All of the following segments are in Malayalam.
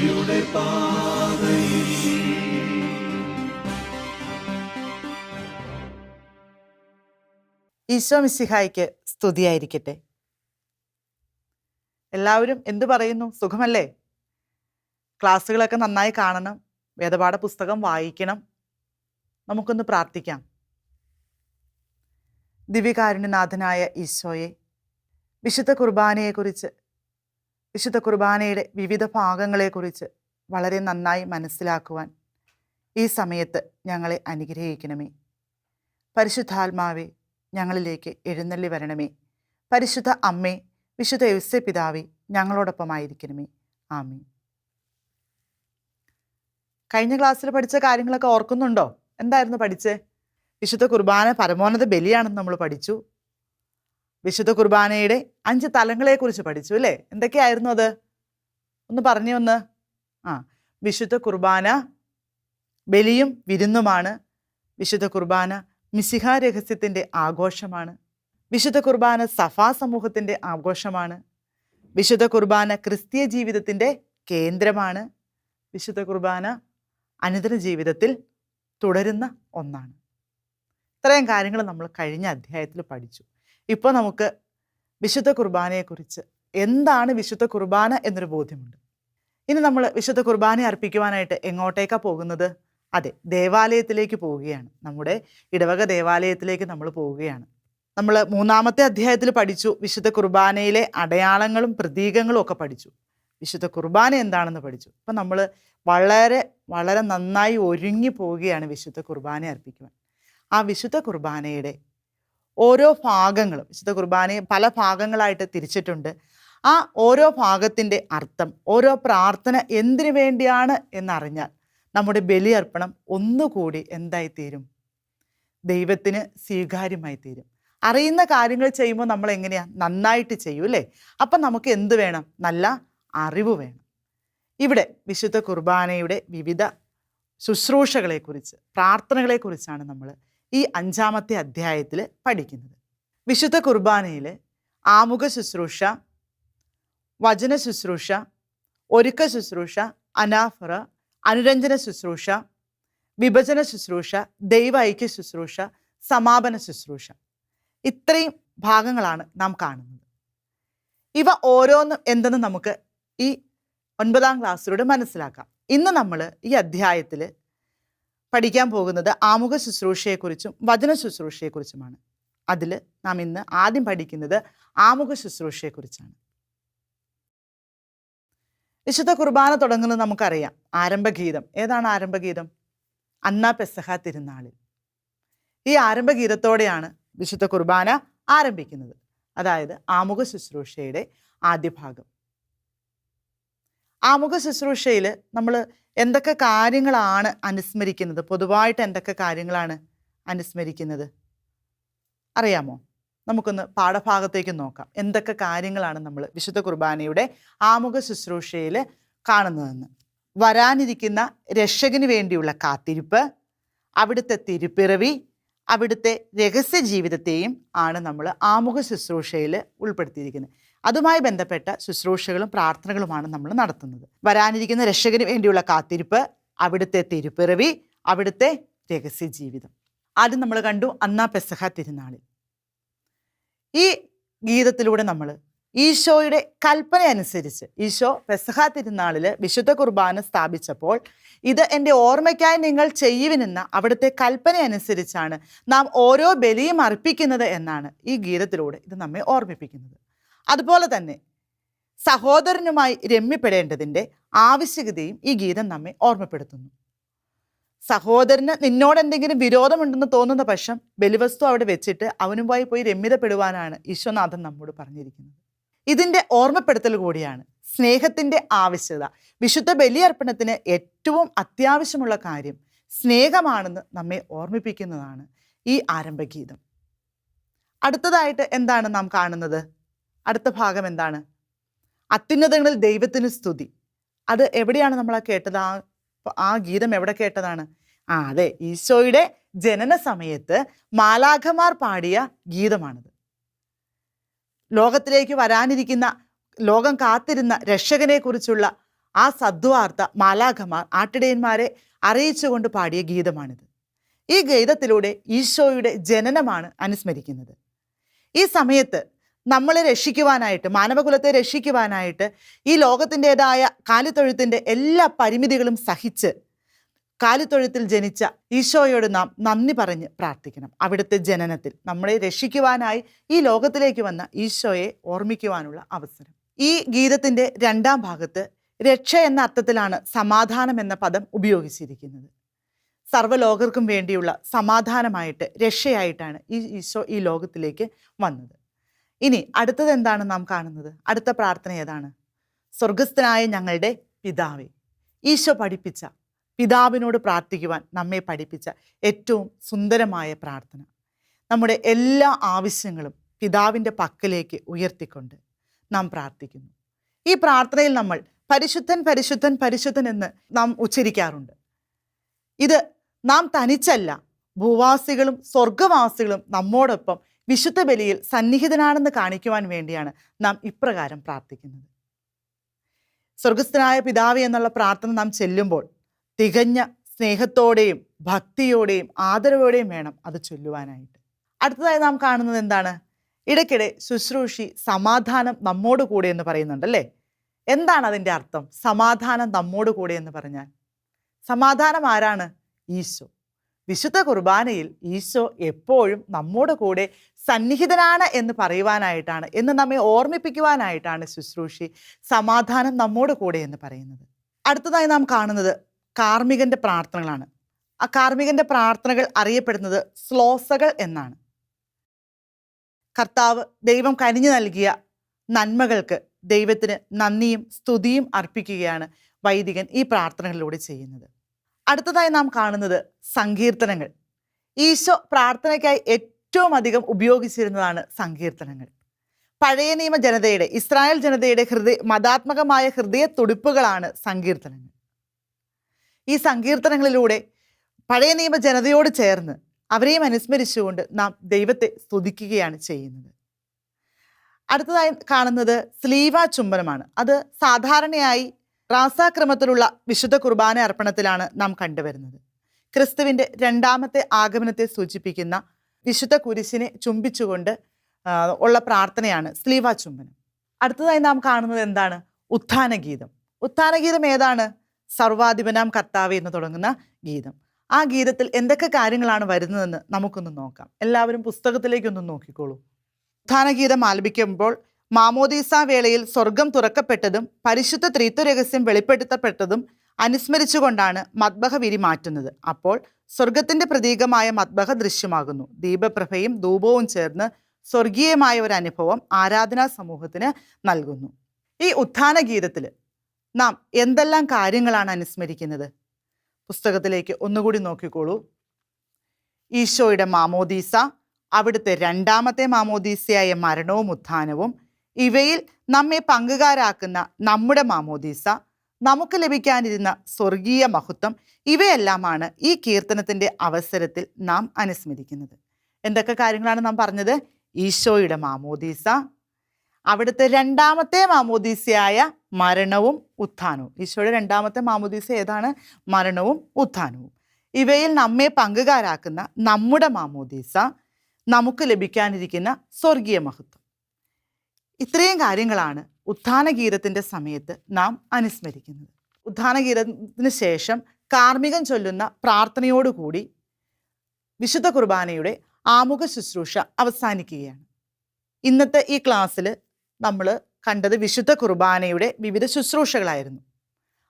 രക്ഷയുടെ പാതയിൽ. ഈശോ മിശിഹായ്ക്ക് സ്തുതിയായിരിക്കട്ടെ. എല്ലാവരും എന്തു പറയുന്നു? സുഖമല്ലേ? ക്ലാസ്സുകളൊക്കെ നന്നായി കാണണം, വേദപാഠ പുസ്തകം വായിക്കണം. നമുക്കൊന്ന് പ്രാർത്ഥിക്കാം. ദിവ്യകാരുണ്യനാഥനായ ഈശോയെ, വിശുദ്ധ കുർബാനയെക്കുറിച്ച്, വിശുദ്ധ കുർബാനയുടെ വിവിധ ഭാഗങ്ങളെക്കുറിച്ച് വളരെ നന്നായി മനസ്സിലാക്കുവാൻ ഈ സമയത്ത് ഞങ്ങളെ അനുഗ്രഹിക്കണമേ. പരിശുദ്ധാത്മാവെ, ഞങ്ങളിലേക്ക് എഴുന്നള്ളി വരണമേ. പരിശുദ്ധ അമ്മേ, വിശുദ്ധ യൗസേ പിതാവേ, ഞങ്ങളോടൊപ്പമായിരിക്കണമേ. ആമേൻ. കഴിഞ്ഞ ക്ലാസ്സിൽ പഠിച്ച കാര്യങ്ങളൊക്കെ ഓർക്കുന്നുണ്ടോ? എന്തായിരുന്നു പഠിച്ചേ? വിശുദ്ധ കുർബാന പരമോന്നത ബലിയാണെന്ന് നമ്മൾ പഠിച്ചു. വിശുദ്ധ കുർബാനയുടെ 5 തലങ്ങളെക്കുറിച്ച് പഠിച്ചു അല്ലേ? എന്തൊക്കെയായിരുന്നു അത്? ഒന്ന് പറഞ്ഞു ഒന്ന്. വിശുദ്ധ കുർബാന ബലിയും വിരുന്നുമാണ്. വിശുദ്ധ കുർബാന മിശിഹാ രഹസ്യത്തിൻ്റെ ആഘോഷമാണ്. വിശുദ്ധ കുർബാന സഭാ സമൂഹത്തിൻ്റെ ആഘോഷമാണ്. വിശുദ്ധ കുർബാന ക്രിസ്തീയ ജീവിതത്തിൻ്റെ കേന്ദ്രമാണ്. വിശുദ്ധ കുർബാന അനുദിന ജീവിതത്തിൽ തുടരുന്ന ഒന്നാണ്. ഇത്രയും കാര്യങ്ങൾ നമ്മൾ കഴിഞ്ഞ അധ്യായത്തിൽ പഠിച്ചു. ഇപ്പോൾ നമുക്ക് വിശുദ്ധ കുർബാനയെക്കുറിച്ച്, എന്താണ് വിശുദ്ധ കുർബാന എന്നൊരു ബോധ്യമുണ്ട്. ഇനി നമ്മൾ വിശുദ്ധ കുർബാന അർപ്പിക്കുവാനായിട്ട് എങ്ങോട്ടേക്കാണ് പോകുന്നത്? അതെ, ദേവാലയത്തിലേക്ക് പോവുകയാണ്. നമ്മുടെ ഇടവക ദേവാലയത്തിലേക്ക് നമ്മൾ പോവുകയാണ്. നമ്മൾ 3-ാമത്തെ അധ്യായത്തിൽ പഠിച്ചു. വിശുദ്ധ കുർബാനയിലെ അടയാളങ്ങളും പ്രതീകങ്ങളും ഒക്കെ പഠിച്ചു. വിശുദ്ധ കുർബാന എന്താണെന്ന് പഠിച്ചു. അപ്പം നമ്മൾ വളരെ വളരെ നന്നായി ഒരുങ്ങി പോവുകയാണ് വിശുദ്ധ കുർബാന അർപ്പിക്കുവാൻ. ആ വിശുദ്ധ കുർബാനയുടെ ഓരോ ഭാഗങ്ങളും, വിശുദ്ധ കുർബാനയെ പല ഭാഗങ്ങളായിട്ട് തിരിച്ചിട്ടുണ്ട്. ആ ഓരോ ഭാഗത്തിൻ്റെ അർത്ഥം, ഓരോ പ്രാർത്ഥന എന്തിനു വേണ്ടിയാണ് എന്നറിഞ്ഞാൽ നമ്മുടെ ബലിയർപ്പണം ഒന്നുകൂടി എന്തായിത്തീരും? ദൈവത്തിന് സ്വീകാര്യമായി തീരും. അറിയുന്ന കാര്യങ്ങൾ ചെയ്യുമ്പോൾ നമ്മൾ എങ്ങനെയാണ്? നന്നായിട്ട് ചെയ്യും അല്ലേ? അപ്പം നമുക്ക് എന്ത് വേണം? നല്ല അറിവ് വേണം. ഇവിടെ വിശുദ്ധ കുർബാനയുടെ വിവിധ ശുശ്രൂഷകളെക്കുറിച്ച്, പ്രാർത്ഥനകളെക്കുറിച്ചാണ് നമ്മൾ ഈ 5-ാമത്തെ അധ്യായത്തിൽ പഠിക്കുന്നത്. വിശുദ്ധ കുർബാനയിൽ ആമുഖ ശുശ്രൂഷ, വചന ശുശ്രൂഷ, ഒരുക്ക ശുശ്രൂഷ, അനാഫറ, അനുരഞ്ജന ശുശ്രൂഷ, വിഭജന ശുശ്രൂഷ, ദൈവ ഐക്യ ശുശ്രൂഷ, സമാപന ശുശ്രൂഷ, ഇത്രയും ഭാഗങ്ങളാണ് നാം കാണുന്നത്. ഇവ ഓരോന്നും എന്തെന്ന് നമുക്ക് ഈ 9-ാം ക്ലാസ്സിലൂടെ മനസ്സിലാക്കാം. ഇന്ന് നമ്മൾ ഈ അധ്യായത്തിൽ പഠിക്കാൻ പോകുന്നത് ആമുഖ ശുശ്രൂഷയെക്കുറിച്ചും വചന ശുശ്രൂഷയെക്കുറിച്ചുമാണ്. അതിൽ നാം ഇന്ന് ആദ്യം പഠിക്കുന്നത് ആമുഖ ശുശ്രൂഷയെക്കുറിച്ചാണ്. വിശുദ്ധ കുർബാന തുടങ്ങുന്നത് നമുക്കറിയാം. ആരംഭഗീതം. ഏതാണ് ആരംഭഗീതം? അന്നാ പെസഹ തിരുനാളിൽ. ഈ ആരംഭഗീതത്തോടെയാണ് വിശുദ്ധ കുർബാന ആരംഭിക്കുന്നത്. അതായത് ആമുഖ ശുശ്രൂഷയുടെ ആദ്യ ഭാഗം. ആമുഖ ശുശ്രൂഷയിൽ നമ്മൾ എന്തൊക്കെ കാര്യങ്ങളാണ് അനുസ്മരിക്കുന്നത്? പൊതുവായിട്ട് എന്തൊക്കെ കാര്യങ്ങളാണ് അനുസ്മരിക്കുന്നത്? അറിയാമോ? നമുക്കൊന്ന് പാഠഭാഗത്തേക്ക് നോക്കാം. എന്തൊക്കെ കാര്യങ്ങളാണ് നമ്മൾ വിശുദ്ധ കുർബാനയുടെ ആമുഖ ശുശ്രൂഷയിൽ കാണുന്നതെന്ന്. വരാനിരിക്കുന്ന രക്ഷകന് വേണ്ടിയുള്ള കാത്തിരിപ്പ്, അവിടുത്തെ തിരുപ്പിറവി, അവിടുത്തെ രഹസ്യ ജീവിതത്തെയും ആണ് നമ്മൾ ആമുഖ ശുശ്രൂഷയിൽ ഉൾപ്പെടുത്തിയിരിക്കുന്നത്. അതുമായി ബന്ധപ്പെട്ട ശുശ്രൂഷകളും പ്രാർത്ഥനകളുമാണ് നമ്മൾ നടത്തുന്നത്. വരാനിരിക്കുന്ന രക്ഷകന് വേണ്ടിയുള്ള കാത്തിരിപ്പ്, അവിടുത്തെ തിരുപ്പിറവി, അവിടുത്തെ രഹസ്യ ജീവിതം. ആദ്യം നമ്മൾ കണ്ടു അന്നാ പെസഹ തിരുനാളിൽ. ഈ ഗീതത്തിലൂടെ നമ്മൾ ഈശോയുടെ കൽപ്പന അനുസരിച്ച്, ഈശോ പെസഹ തിരുനാളിൽ വിശുദ്ധ കുർബാന സ്ഥാപിച്ചപ്പോൾ ഇത് എൻ്റെ ഓർമ്മയ്ക്കായി നിങ്ങൾ ചെയ്യുവിനെന്ന അവിടുത്തെ കൽപ്പന അനുസരിച്ചാണ് നാം ഓരോ ബലിയും അർപ്പിക്കുന്നത് എന്നാണ് ഈ ഗീതത്തിലൂടെ ഇത് നമ്മെ ഓർമ്മിപ്പിക്കുന്നത്. അതുപോലെ തന്നെ സഹോദരനുമായി രമ്യപ്പെടേണ്ടതിൻ്റെ ആവശ്യകതയും ഈ ഗീതം നമ്മെ ഓർമ്മപ്പെടുത്തുന്നു. സഹോദരന് നിന്നോട് എന്തെങ്കിലും വിരോധമുണ്ടെന്ന് തോന്നുന്ന പക്ഷം ബലിവസ്തു അവിടെ വെച്ചിട്ട് അവനുമായി പോയി രമ്യതപ്പെടുവാനാണ് ഈശോനാഥൻ നമ്മോട് പറഞ്ഞിരിക്കുന്നത്. ഇതിൻ്റെ ഓർമ്മപ്പെടുത്തൽ കൂടിയാണ് സ്നേഹത്തിൻ്റെ ആവശ്യകത. വിശുദ്ധ ബലിയർപ്പണത്തിന് ഏറ്റവും അത്യാവശ്യമുള്ള കാര്യം സ്നേഹമാണെന്ന് നമ്മെ ഓർമ്മിപ്പിക്കുന്നതാണ് ഈ ആരംഭഗീതം. അടുത്തതായിട്ട് എന്താണ് നാം കാണുന്നത്? അടുത്ത ഭാഗം എന്താണ്? അത്യുന്നതങ്ങളിൽ ദൈവത്തിന് സ്തുതി. അത് എവിടെയാണ് നമ്മൾ കേട്ടത്? ആ ഗീതം എവിടെ കേട്ടതാണ്? അതെ, ഈശോയുടെ ജനന സമയത്ത് മാലാഖമാർ പാടിയ ഗീതമാണിത്. ലോകത്തിലേക്ക് വരാനിരിക്കുന്ന, ലോകം കാത്തിരുന്ന രക്ഷകനെ കുറിച്ചുള്ള ആ സദ്വാർത്ത മാലാഖമാർ ആട്ടിടയന്മാരെ അറിയിച്ചുകൊണ്ട് പാടിയ ഗീതമാണിത്. ഈ ഗീതത്തിലൂടെ ഈശോയുടെ ജനനമാണ് അനുസ്മരിക്കുന്നത്. ഈ സമയത്ത് നമ്മളെ രക്ഷിക്കുവാനായിട്ട്, മാനവകുലത്തെ രക്ഷിക്കുവാനായിട്ട് ഈ ലോകത്തിൻ്റെതായ കാലിത്തൊഴുത്തിൻ്റെ എല്ലാ പരിമിതികളും സഹിച്ച് കാലിത്തൊഴുത്തിൽ ജനിച്ച ഈശോയോട് നാം നന്ദി പറഞ്ഞ് പ്രാർത്ഥിക്കണം. അവിടുത്തെ ജനനത്തിൽ നമ്മളെ രക്ഷിക്കുവാനായി ഈ ലോകത്തിലേക്ക് വന്ന ഈശോയെ ഓർമ്മിക്കുവാനുള്ള അവസരം. ഈ ഗീതത്തിൻ്റെ 2ാം ഭാഗത്ത് രക്ഷ എന്ന അർത്ഥത്തിലാണ് സമാധാനം എന്ന പദം ഉപയോഗിച്ചിരിക്കുന്നത്. സർവ്വലോകർക്കും വേണ്ടിയുള്ള സമാധാനമായിട്ട്, രക്ഷയായിട്ടാണ് ഈ ഈശോ ഈ ലോകത്തിലേക്ക് വന്നത്. ഇനി അടുത്തത് എന്താണ് നാം കാണുന്നത്? അടുത്ത പ്രാർത്ഥന ഏതാണ്? സ്വർഗസ്ഥനായ ഞങ്ങളുടെ പിതാവേ. ഈശോ പഠിപ്പിച്ച, പിതാവിനോട് പ്രാർത്ഥിക്കുവാൻ നമ്മെ പഠിപ്പിച്ച ഏറ്റവും സുന്ദരമായ പ്രാർത്ഥന. നമ്മുടെ എല്ലാ ആവശ്യങ്ങളും പിതാവിൻ്റെ പക്കലേക്ക് ഉയർത്തിക്കൊണ്ട് നാം പ്രാർത്ഥിക്കുന്നു. ഈ പ്രാർത്ഥനയിൽ നമ്മൾ പരിശുദ്ധൻ പരിശുദ്ധൻ പരിശുദ്ധൻ എന്ന് നാം ഉച്ചരിക്കാറുണ്ട്. ഇത് നാം തനിച്ചല്ല, ഭൂവാസികളും സ്വർഗവാസികളും നമ്മോടൊപ്പം വിശുദ്ധ ബലിയിൽ സന്നിഹിതനാണെന്ന് കാണിക്കുവാൻ വേണ്ടിയാണ് നാം ഇപ്രകാരം പ്രാർത്ഥിക്കുന്നത്. സ്വർഗസ്ഥനായ പിതാവേ എന്നുള്ള പ്രാർത്ഥന നാം ചെല്ലുമ്പോൾ തികഞ്ഞ സ്നേഹത്തോടെയും ഭക്തിയോടെയും ആദരവോടെയും വേണം അത് ചൊല്ലുവാനായിട്ട്. അടുത്തതായി നാം കാണുന്നത് എന്താണ്? ഇടയ്ക്കിടെ ശുശ്രൂഷി സമാധാനം നമ്മോട് കൂടെ എന്ന് പറയുന്നുണ്ടല്ലേ. എന്താണ് അതിൻ്റെ അർത്ഥം? സമാധാനം നമ്മോട് കൂടെ എന്ന് പറഞ്ഞാൽ സമാധാനം ആരാണ്? ഈശോ. വിശുദ്ധ കുർബാനയിൽ ഈശോ എപ്പോഴും നമ്മോട് കൂടെ സന്നിഹിതനാണ് എന്ന് പറയുവാനായിട്ടാണ്, എന്ന് നമ്മെ ഓർമ്മിപ്പിക്കുവാനായിട്ടാണ് ശുശ്രൂഷി സമാധാനം നമ്മോട് കൂടെ എന്ന് പറയുന്നത്. അടുത്തതായി നാം കാണുന്നത് കാർമ്മികന്റെ പ്രാർത്ഥനകളാണ്. ആ കാർമ്മികന്റെ പ്രാർത്ഥനകൾ അറിയപ്പെടുന്നത് ശ്ലോസകൾ എന്നാണ്. കർത്താവ് ദൈവം കനിഞ്ഞു നൽകിയ നന്മകൾക്ക് ദൈവത്തിന് നന്ദിയും സ്തുതിയും അർപ്പിക്കുകയാണ് വൈദികൻ ഈ പ്രാർത്ഥനകളിലൂടെ ചെയ്യുന്നത്. അടുത്തതായി നാം കാണുന്നത് സങ്കീർത്തനങ്ങൾ. ഈശോ പ്രാർത്ഥനയ്ക്കായി ഏറ്റവും അധികം ഉപയോഗിച്ചിരുന്നതാണ് സങ്കീർത്തനങ്ങൾ. പഴയ നിയമ ജനതയുടെ, ഇസ്രായേൽ ജനതയുടെ മതാത്മകമായ ഹൃദയ തുടിപ്പുകളാണ് സങ്കീർത്തനങ്ങൾ. ഈ സങ്കീർത്തനങ്ങളിലൂടെ പഴയ നിയമ ജനതയോട് ചേർന്ന് അവരെയും അനുസ്മരിച്ചുകൊണ്ട് നാം ദൈവത്തെ സ്തുതിക്കുകയാണ് ചെയ്യുന്നത്. അടുത്തതായി കാണുന്നത് സ്ലീവ ചുംബനമാണ്. അത് സാധാരണയായി റാസാക്രമത്തിലുള്ള വിശുദ്ധ കുർബാന അർപ്പണത്തിലാണ് നാം കണ്ടുവരുന്നത്. ക്രിസ്തുവിൻ്റെ 2ാമത്തെ ആഗമനത്തെ സൂചിപ്പിക്കുന്ന വിശുദ്ധ കുരിശിനെ ചുംബിച്ചുകൊണ്ട് ഉള്ള പ്രാർത്ഥനയാണ് സ്ലീവ ചുംബനം. അടുത്തതായി നാം കാണുന്നത് എന്താണ്? ഉത്ഥാനഗീതം. ഉത്ഥാനഗീതം ഏതാണ്? സർവാധിപനാം കർത്താവേ എന്ന് തുടങ്ങുന്ന ഗീതം. ആ ഗീതത്തിൽ എന്തൊക്കെ കാര്യങ്ങളാണ് വരുന്നതെന്ന് നമുക്കൊന്ന് നോക്കാം. എല്ലാവരും പുസ്തകത്തിലേക്കൊന്ന് നോക്കിക്കോളൂ. ഉത്ഥാനഗീതം ആലപിക്കുമ്പോൾ മാമോദീസ വേളയിൽ സ്വർഗം തുറക്കപ്പെട്ടതും പരിശുദ്ധ ത്രിത്വ രഹസ്യം വെളിപ്പെടുത്തപ്പെട്ടതും അനുസ്മരിച്ചുകൊണ്ടാണ് മദ്ബഹ വിരി മാറ്റുന്നത്. അപ്പോൾ സ്വർഗത്തിന്റെ പ്രതീകമായ മദ്ബഹ ദൃശ്യമാകുന്നു. ദീപപ്രഭയും ധൂപവും ചേർന്ന് സ്വർഗീയമായ ഒരു അനുഭവം ആരാധനാ സമൂഹത്തിന് നൽകുന്നു. ഈ ഉത്ഥാനഗീതത്തിൽ നാം എന്തെല്ലാം കാര്യങ്ങളാണ് അനുസ്മരിക്കുന്നത്? പുസ്തകത്തിലേക്ക് ഒന്നുകൂടി നോക്കിക്കോളൂ. ഈശോയുടെ മാമോദീസ, അവിടുത്തെ 2ാമത്തെ മാമോദീസയായ മരണവും ഉത്ഥാനവും, ഇവയിൽ നമ്മെ പങ്കുകാരാക്കുന്ന നമ്മുടെ മാമോദീസ, നമുക്ക് ലഭിക്കാനിരുന്ന സ്വർഗീയ മഹത്വം, ഇവയെല്ലാമാണ് ഈ കീർത്തനത്തിൻ്റെ അവസരത്തിൽ നാം അനുസ്മരിക്കുന്നത്. എന്തൊക്കെ കാര്യങ്ങളാണ് നാം പറഞ്ഞത്? ഈശോയുടെ മാമോദീസ, അവിടുത്തെ 2ാമത്തെ മാമോദീസയായ മരണവും ഉത്ഥാനവും. ഈശോയുടെ 2ാമത്തെ മാമോദീസ ഏതാണ്? മരണവും ഉത്ഥാനവും. ഇവയിൽ നമ്മെ പങ്കുകാരാക്കുന്ന നമ്മുടെ മാമോദീസ, നമുക്ക് ലഭിക്കാനിരിക്കുന്ന സ്വർഗീയ മഹത്വം. ഇത്രയും കാര്യങ്ങളാണ് ഉത്ഥാനഗീതത്തിൻ്റെ സമയത്ത് നാം അനുസ്മരിക്കുന്നത്. ഉത്ഥാനഗീതത്തിന് ശേഷം കാർമ്മികൻ ചൊല്ലുന്ന പ്രാർത്ഥനയോടുകൂടി വിശുദ്ധ കുർബാനയുടെ ആമുഖ ശുശ്രൂഷ അവസാനിക്കുകയാണ്. ഇന്നത്തെ ഈ ക്ലാസ്സിൽ നമ്മൾ കണ്ടത് വിശുദ്ധ കുർബാനയുടെ വിവിധ ശുശ്രൂഷകളായിരുന്നു.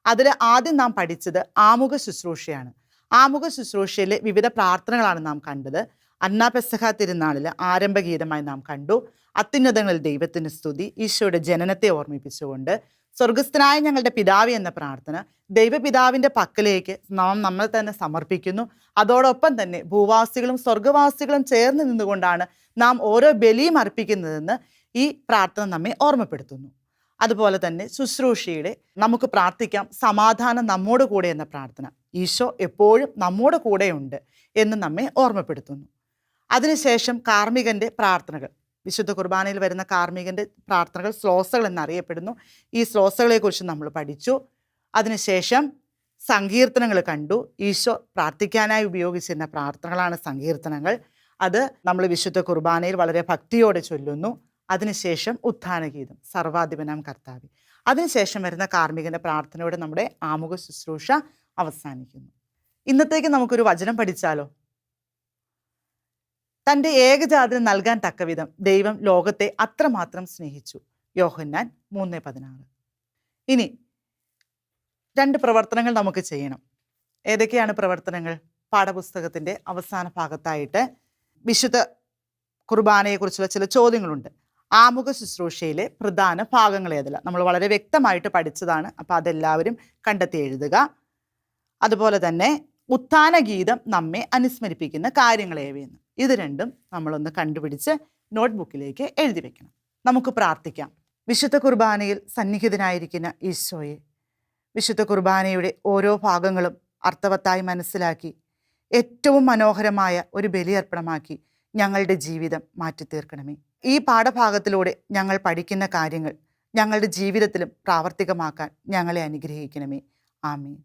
അതിൽ ആദ്യം നാം പഠിച്ചത് ആമുഖ ശുശ്രൂഷയാണ്. ആമുഖ ശുശ്രൂഷയിലെ വിവിധ പ്രാർത്ഥനകളാണ് നാം കണ്ടത്. അന്നാ പെസഹ തിരുനാളിൽ ആരംഭഗീതമായി നാം കണ്ടു. അത്യുന്നതങ്ങളിൽ ദൈവത്തിന് സ്തുതി, ഈശോയുടെ ജനനത്തെ ഓർമ്മിപ്പിച്ചുകൊണ്ട് സ്വർഗസ്ഥനായ ഞങ്ങളുടെ പിതാവേ എന്ന പ്രാർത്ഥന ദൈവപിതാവിൻ്റെ പക്കലേക്ക് നാം നമ്മൾ തന്നെ സമർപ്പിക്കുന്നു. അതോടൊപ്പം തന്നെ ഭൂവാസികളും സ്വർഗവാസികളും ചേർന്ന് നിന്നുകൊണ്ടാണ് നാം ഓരോ ബലിയും അർപ്പിക്കുന്നതെന്ന് ഈ പ്രാർത്ഥന നമ്മെ ഓർമ്മപ്പെടുത്തുന്നു. അതുപോലെ തന്നെ ശുശ്രൂഷയുടെ നമുക്ക് പ്രാർത്ഥിക്കാം സമാധാനം നമ്മോട് കൂടെ എന്ന പ്രാർത്ഥന. ഈശോ എപ്പോഴും നമ്മോട് കൂടെയുണ്ട് എന്ന് നമ്മെ ഓർമ്മപ്പെടുത്തുന്നു. അതിനുശേഷം കാർമ്മികൻ്റെ പ്രാർത്ഥനകൾ, വിശുദ്ധ കുർബാനയിൽ വരുന്ന കാർമ്മികൻ്റെ പ്രാർത്ഥനകൾ ശ്ലോസകൾ എന്നറിയപ്പെടുന്നു. ഈ ശ്ലോസകളെക്കുറിച്ച് നമ്മൾ പഠിച്ചു. അതിനുശേഷം സങ്കീർത്തനങ്ങൾ കണ്ടു. ഈശോ പ്രാർത്ഥിക്കാനായി ഉപയോഗിച്ചിരുന്ന പ്രാർത്ഥനകളാണ് സങ്കീർത്തനങ്ങൾ. അത് നമ്മൾ വിശുദ്ധ കുർബാനയിൽ വളരെ ഭക്തിയോടെ ചൊല്ലുന്നു. അതിനുശേഷം ഉത്ഥാനഗീതം, സർവാധിപനാം കർത്താവേ. അതിനുശേഷം വരുന്ന കാർമ്മികന്റെ പ്രാർത്ഥനയോടെ നമ്മുടെ ആമുഖ ശുശ്രൂഷ അവസാനിക്കുന്നു. ഇന്നത്തേക്ക് നമുക്കൊരു വചനം പഠിച്ചാലോ? തൻ്റെ ഏകജാതന് നൽകാൻ തക്കവിധം ദൈവം ലോകത്തെ അത്രമാത്രം സ്നേഹിച്ചു. യോഹന്നാൻ 3:16. ഇനി 2 പ്രവർത്തനങ്ങൾ നമുക്ക് ചെയ്യണം. ഏതൊക്കെയാണ് പ്രവർത്തനങ്ങൾ? പാഠപുസ്തകത്തിൻ്റെ അവസാന ഭാഗത്തായിട്ട് വിശുദ്ധ കുർബാനയെക്കുറിച്ചുള്ള ചില ചോദ്യങ്ങളുണ്ട്. ആമുഖ ശുശ്രൂഷയിലെ പ്രധാന ഭാഗങ്ങൾ ഏതെല്ലാം നമ്മൾ വളരെ വ്യക്തമായിട്ട് പഠിച്ചതാണ്. അപ്പോൾ അതെല്ലാവരും കണ്ടെത്തി എഴുതുക. അതുപോലെ തന്നെ ഉത്ഥാനഗീതം നമ്മെ അനുസ്മരിപ്പിക്കുന്ന കാര്യങ്ങൾ ഏവയെന്ന് ഇത് രണ്ടും നമ്മളൊന്ന് കണ്ടുപിടിച്ച് നോട്ട്ബുക്കിലേക്ക് എഴുതി വെക്കണം. നമുക്ക് പ്രാർത്ഥിക്കാം. വിശുദ്ധ കുർബാനയിൽ സന്നിഹിതനായിരിക്കുന്ന ഈശോയെ, വിശുദ്ധ കുർബാനയുടെ ഓരോ ഭാഗങ്ങളും അർത്ഥവത്തായി മനസ്സിലാക്കി ഏറ്റവും മനോഹരമായ ഒരു ബലിയർപ്പണമാക്കി ഞങ്ങളുടെ ജീവിതം മാറ്റിത്തീർക്കണമേ. ഈ പാഠഭാഗത്തിലൂടെ ഞങ്ങൾ പഠിക്കുന്ന കാര്യങ്ങൾ ഞങ്ങളുടെ ജീവിതത്തിലും പ്രാവർത്തികമാക്കാൻ ഞങ്ങളെ അനുഗ്രഹിക്കണമേ. ആമേൻ.